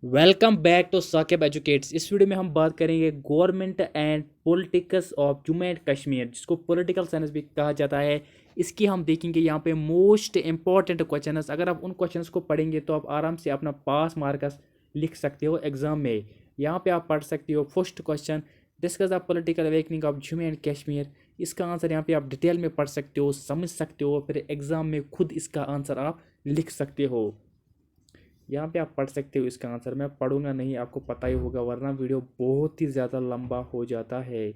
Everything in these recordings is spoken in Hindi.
Welcome back to Saqib educates. इस वीडियो में हम बात करेंगे government and politics of Jammu and Kashmir, जिसको पॉलिटिकल साइंस भी कहा जाता है। इसकी हम देखेंगे यहाँ पे मोस्ट इंपॉर्टेंट क्वेश्चंस। अगर आप उन क्वेश्चंस को पढ़ेंगे तो आप आराम से अपना पास मार्क्स लिख सकते हो एग्जाम में। यहाँ पे आप पढ़ सकते हो first question, discuss the political awakening of Jammu and Kashmir. इसका आंसर यहाँ पे आप डिटेल में पढ़ सकते हो, समझ सकते हो, फिर एग्जाम में खुद इसका आंसर आप लिख सकते हो। यहाँ पे आप पढ़ सकते हो इसका आंसर। मैं पढ़ूंगा नहीं, आपको पता ही होगा, वरना वीडियो बहुत ही ज़्यादा लंबा हो जाता है।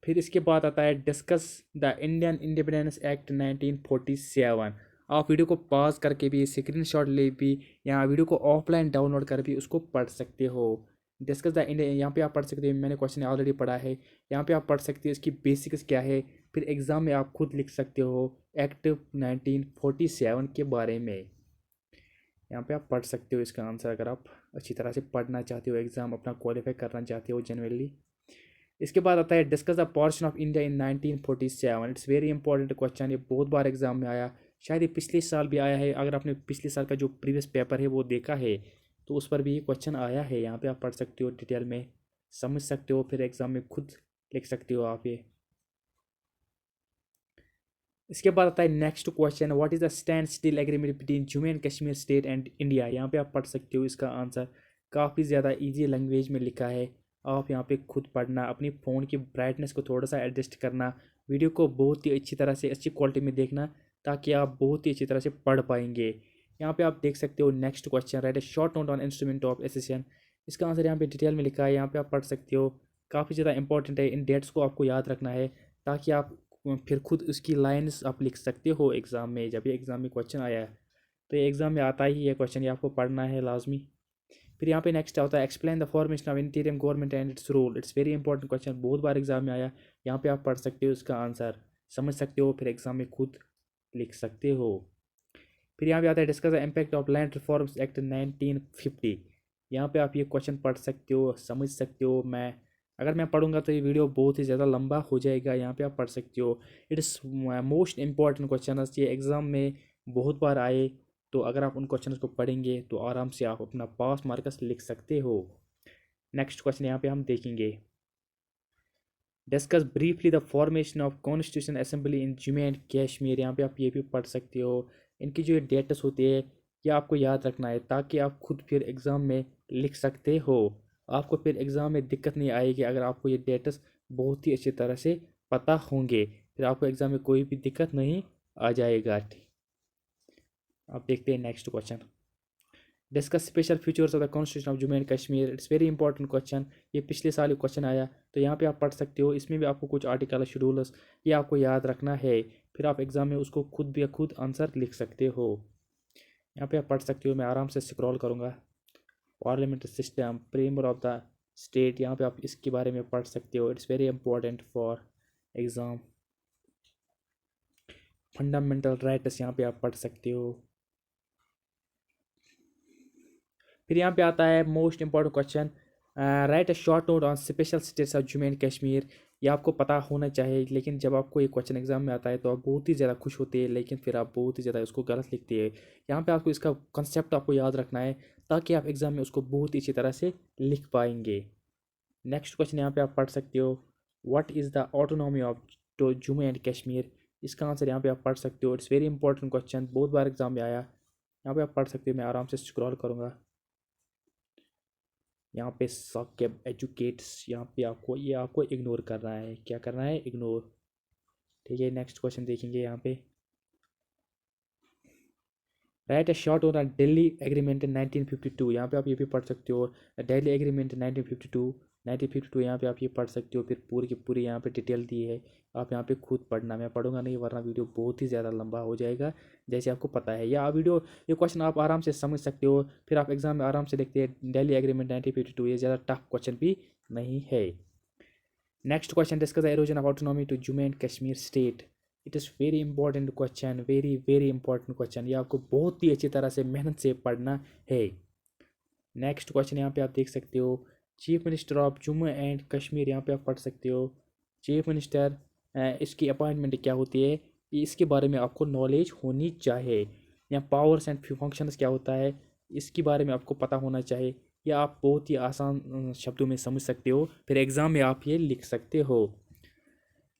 फिर इसके बाद आता है discuss the Indian independence act 1947। आप वीडियो को पॉज करके भी, स्क्रीनशॉट ले भी, यहाँ वीडियो को ऑफलाइन डाउनलोड कर भी उसको पढ़ सकते हो। डिस्कस द इंडिया, यहाँ पे आप पढ़ सकते हो, मैंने क्वेश्चन ऑलरेडी पढ़ा है। यहाँ पे आप पढ़ सकते हो इसकी बेसिक्स क्या है। फिर एग्ज़ाम में आप खुद लिख सकते हो एक्ट 1947 के बारे में। यहाँ पे आप पढ़ सकते हो इसका आंसर, अगर आप अच्छी तरह से पढ़ना चाहते हो, एग्ज़ाम अपना क्वालिफाई करना चाहते हो जनरली। इसके बाद आता है discuss the partition of India in 1947। It's very important question, ये बहुत बार एग्जाम में आया, शायद ये पिछले साल भी आया है। अगर आपने पिछले साल का जो प्रीवियस पेपर है वो देखा है तो उस पर भी ये क्वेश्चन आया है। यहाँ पे आप पढ़ सकते हो, डिटेल में समझ सकते हो, फिर एग्जाम में खुद लिख सकते हो आप ये। इसके बाद आता है next question, what is the stand still agreement between Jammu and Kashmir state and India. यहाँ पे आप पढ़ सकते हो इसका आंसर, काफ़ी ज़्यादा इजी लैंग्वेज में लिखा है। आप यहाँ पे खुद पढ़ना, अपनी फ़ोन की ब्राइटनेस को थोड़ा सा एडजस्ट करना, वीडियो को बहुत ही अच्छी तरह से अच्छी क्वालिटी में देखना, ताकि आप बहुत ही अच्छी तरह से पढ़ पाएंगे। यहाँ पे आप देख सकते हो next question, write a short note on instrument of accession. इसका आंसर यहाँ पे डिटेल में लिखा है, यहाँ पे आप पढ़ सकते हो। काफ़ी ज़्यादा इंपॉर्टेंट है, इन डेट्स को आपको याद रखना है, ताकि आप फिर खुद उसकी लाइन्स आप लिख सकते हो एग्ज़ाम में। जब ये एग्ज़ाम में क्वेश्चन आया है तो ये एग्ज़ाम में आता ही है क्वेश्चन, ये आपको पढ़ना है लाजमी। फिर यहाँ पे नेक्स्ट आता है explain the formation of इंटीरियम government and it's rule. It's very important question, बहुत बार एग्जाम में आया। यहाँ पे आप पढ़ सकते हो इसका आंसर, समझ सकते हो, फिर एग्जाम में खुद लिख सकते हो। फिर यहाँ पे आता है discuss the impact of land reforms act 1950। यहाँ पे आप ये क्वेश्चन पढ़ सकते हो, समझ सकते हो। अगर मैं पढ़ूंगा तो ये वीडियो बहुत ही ज़्यादा लंबा हो जाएगा। यहाँ पे आप पढ़ सकते हो, it is most important question, ये एग्ज़ाम में बहुत बार आए। तो अगर आप उन क्वेश्चन को पढ़ेंगे तो आराम से आप अपना पास मार्क्स लिख सकते हो। नेक्स्ट क्वेश्चन यहाँ पे हम देखेंगे, discuss briefly the formation of constitution assembly in Jammu and Kashmir. यहाँ पे आप ये भी पढ़ सकते हो। इनकी जो डेट्स होती है ये आपको याद रखना है, ताकि आप खुद फिर एग्ज़ाम में लिख सकते हो। आपको फिर एग्ज़ाम में दिक्कत नहीं आएगी अगर आपको ये डेट्स बहुत ही अच्छी तरह से पता होंगे, फिर आपको एग्ज़ाम में कोई भी दिक्कत नहीं आ जाएगा। आप देखते हैं next question, discuss special features of the constitution of Jammu and Kashmir. It's very important question, ये पिछले साल क्वेश्चन आया, तो यहाँ पे आप पढ़ सकते हो। इसमें भी आपको कुछ आर्टिकल शेड्यूल्स ये आपको याद रखना है, फिर आप एग्जाम में उसको खुद भी खुद आंसर लिख सकते हो। यहाँ पे आप पढ़ सकते हो, मैं आराम से स्क्रॉल करूँगा। Parliamentary system, premier of the state, यहाँ पे आप इसके बारे में पढ़ सकते हो। It's very important for exam. Fundamental rights यहाँ पे आप पढ़ सकते हो। फिर यहाँ पे आता है most important question, right a short note on special states of Jammu and Kashmir. ये आपको पता होना चाहिए, लेकिन जब आपको ये क्वेश्चन एग्जाम में आता है तो आप बहुत ही ज़्यादा खुश होते हैं, लेकिन फिर आप बहुत ही ज़्यादा उसको गलत लिखते हैं। यहाँ पे आपको इसका कंसेप्ट आपको याद रखना है, ताकि आप एग्जाम में उसको बहुत ही अच्छी तरह से लिख पाएंगे। नेक्स्ट क्वेश्चन यहाँ पे आप पढ़ सकते हो, what is the autonomy of Jammu and Kashmir. इसका आंसर यहाँ पे आप पढ़ सकते हो। इट्स वेरी इंपॉर्टेंट क्वेश्चन, बहुत बार एग्जाम में आया। यहाँ पे आप पढ़ सकते हो, मैं आराम से स्क्रॉल करूँगा। यहाँ पे साकिब एजुकेट्स, यहाँ पे आपको ये आपको इग्नोर करना है, क्या करना है, इग्नोर। ठीक है, नेक्स्ट क्वेश्चन देखेंगे यहाँ पे, right a short on Delhi agreement 1952। यहाँ पे आप ये भी पढ़ सकते हो, दिल्ली एग्रीमेंट 1952। यहाँ पे आप ये पढ़ सकते हो, फिर पूरी की पूरी यहाँ पे डिटेल दी है। आप यहाँ पे खुद पढ़ना, मैं पढ़ूंगा नहीं, वरना वीडियो बहुत ही ज़्यादा लंबा हो जाएगा, जैसे आपको पता है। या वीडियो ये क्वेश्चन आप आराम से समझ सकते हो, फिर आप एग्जाम में आराम से देखते हैं दिल्ली एग्रीमेंट 1952। ये ज़्यादा टफ क्वेश्चन भी नहीं है। Next question, discuss the erosion of autonomy to Jammu and Kashmir state. It is very important question, very very important question, ये आपको बहुत ही अच्छी तरह से मेहनत से पढ़ना है। नेक्स्ट क्वेश्चन यहाँ पे आप देख सकते हो, chief minister of Jammu and Kashmir. यहाँ पे आप पढ़ सकते हो चीफ मिनिस्टर, इसकी अपॉइंटमेंट क्या होती है, इसके बारे में आपको नॉलेज होनी चाहिए। या पावर्स एंड फंक्शंस क्या होता है, इसके बारे में आपको पता होना चाहिए। या आप बहुत ही आसान शब्दों में समझ सकते हो, फिर एग्ज़ाम में आप ये लिख सकते हो।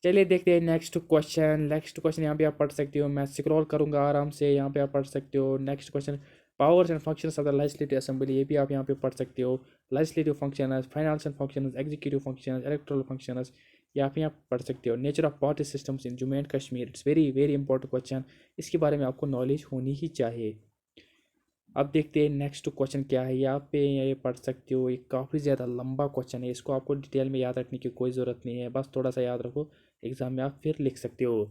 चलिए देखते हैं नेक्स्ट क्वेश्चन। नेक्स्ट क्वेश्चन यहाँ पे आप पढ़ सकते हो, मैं स्क्रॉल करूँगा आराम से, यहाँ पे आप पढ़ सकते हो। Next question, powers and functions of the legislative assembly, ये भी आप यहाँ पे पढ़ सकते हो। Legislative functions, financial functions, executive functions, electoral functions, ये आप यहाँ पढ़ सकते हो। Nature of party systems in Jammu and Kashmir, it's very very important question, इसके बारे में आपको नॉलेज होनी ही चाहिए। अब देखते हैं नेक्स्ट क्वेश्चन क्या है, यहाँ पे ये पढ़ सकते हो। ये काफ़ी ज़्यादा लंबा क्वेश्चन है, इसको आपको डिटेल में याद रखने की कोई ज़रूरत नहीं है, बस थोड़ा सा याद रखो, एग्जाम में आप फिर लिख सकते हो।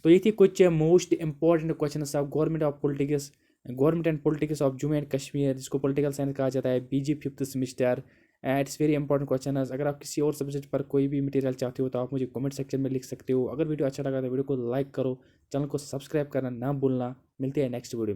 तो ये थी कुछ most important question of government and politics of Jammu and Kashmir, जिसको पॉलिटिकल साइंस कहा जाता है, BG fifth semester. It's very important question. अगर आप किसी और सब्जेक्ट पर कोई भी मटेरियल चाहते हो तो आप मुझे कमेंट सेक्शन में लिख सकते हो। अगर वीडियो अच्छा लगा तो वीडियो को लाइक करो, चैनल को सब्सक्राइब करना ना भूलना। मिलते हैं नेक्स्ट वीडियो में।